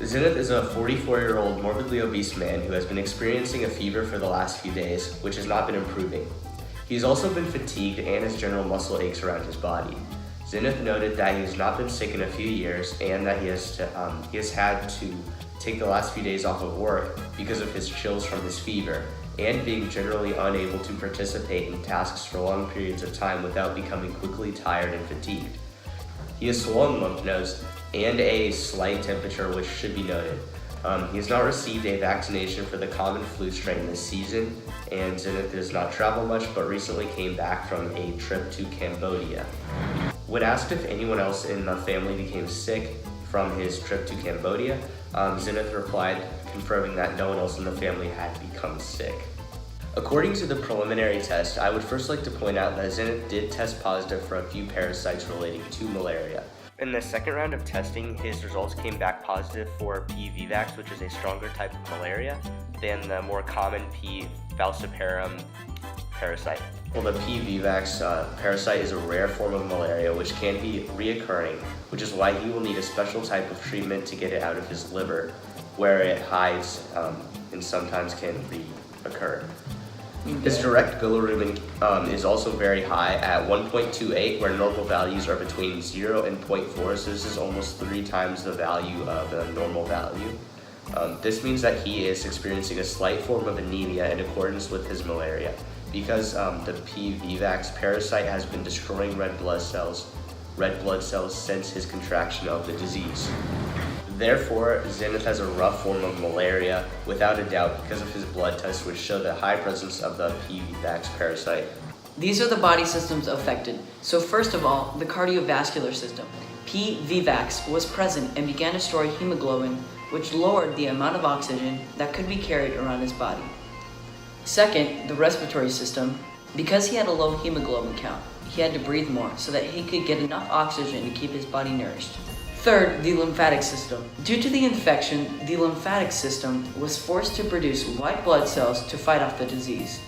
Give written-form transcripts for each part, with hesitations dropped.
Zenith is a 44-year-old morbidly obese man who has been experiencing a fever for the last few days, which has not been improving. He's also been fatigued and has general muscle aches around his body. Zenith noted that he has not been sick in a few years and that he has had to take the last few days off of work because of his chills from his fever and being generally unable to participate in tasks for long periods of time without becoming quickly tired and fatigued. He has swollen lymph nodes and a slight temperature, which should be noted. He has not received a vaccination for the common flu strain this season, and Zenith does not travel much but recently came back from a trip to Cambodia. When asked if anyone else in the family became sick from his trip to Cambodia, Zenith replied, confirming that no one else in the family had become sick. According to the preliminary test, I would first like to point out that Zenith did test positive for a few parasites relating to malaria. In the second round of testing, his results came back positive for P. vivax, which is a stronger type of malaria than the more common P. falciparum parasite. Well, the P. vivax parasite is a rare form of malaria which can be reoccurring, which is why he will need a special type of treatment to get it out of his liver, where it hides and sometimes can reoccur. His direct bilirubin is also very high at 1.28, where normal values are between 0 and 0.4, so this is almost 3 times the value of the normal value. This means that he is experiencing a slight form of anemia in accordance with his malaria, because the P. vivax parasite has been destroying red blood cells since his contraction of the disease. Therefore, Zenith has a rough form of malaria, without a doubt, because of his blood tests which show the high presence of the P. vivax parasite. These are the body systems affected. So first of all, the cardiovascular system. P. vivax was present and began to destroy hemoglobin, which lowered the amount of oxygen that could be carried around his body. Second, the respiratory system. Because he had a low hemoglobin count, he had to breathe more so that he could get enough oxygen to keep his body nourished. Third, the lymphatic system. Due to the infection, the lymphatic system was forced to produce white blood cells to fight off the disease.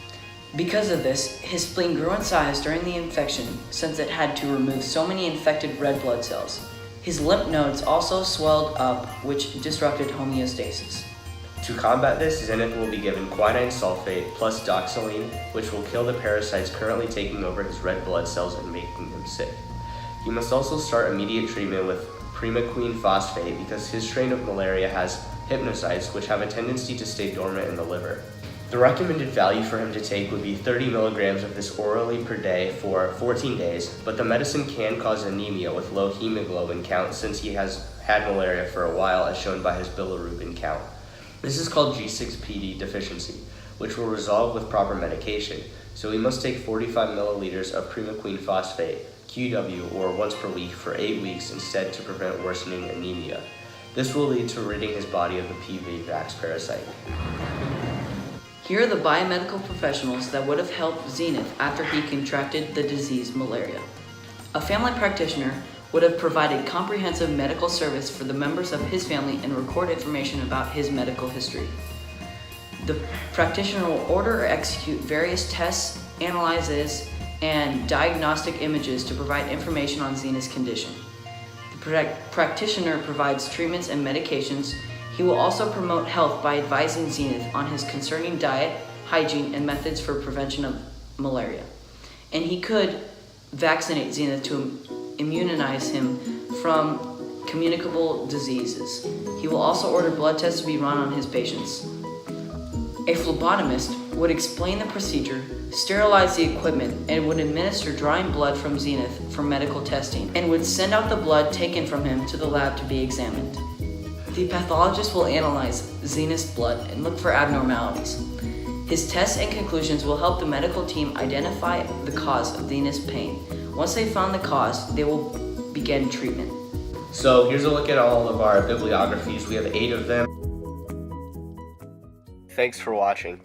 Because of this, his spleen grew in size during the infection since it had to remove so many infected red blood cells. His lymph nodes also swelled up, which disrupted homeostasis. To combat this, Zenith will be given quinine sulfate plus doxylene, which will kill the parasites currently taking over his red blood cells and making him sick. He must also start immediate treatment with primaquine phosphate because his strain of malaria has hypnocytes, which have a tendency to stay dormant in the liver. The recommended value for him to take would be 30 milligrams of this orally per day for 14 days, but the medicine can cause anemia with low hemoglobin count since he has had malaria for a while, as shown by his bilirubin count. This is called G6PD deficiency, which will resolve with proper medication, so he must take 45 milliliters of primaquine phosphate, QW, or once per week for 8 weeks instead to prevent worsening anemia. This will lead to ridding his body of the P. vivax parasite. Here are the biomedical professionals that would have helped Zenith after he contracted the disease malaria. A family practitioner would have provided comprehensive medical service for the members of his family and record information about his medical history. The practitioner will order or execute various tests, analyses, and diagnostic images to provide information on Zenith's condition. The practitioner provides treatments and medications. He will also promote health by advising Zenith on his concerning diet, hygiene, and methods for prevention of malaria. And he could vaccinate Zenith to immunize him from communicable diseases. He will also order blood tests to be run on his patients. A phlebotomist would explain the procedure, sterilize the equipment, and would administer drawing blood from Zenith for medical testing, and would send out the blood taken from him to the lab to be examined. The pathologist will analyze Zenith's blood and look for abnormalities. His tests and conclusions will help the medical team identify the cause of Zenith's pain. Once they found the cause, they will begin treatment. So here's a look at all of our bibliographies. We have 8 of them. Thanks for watching.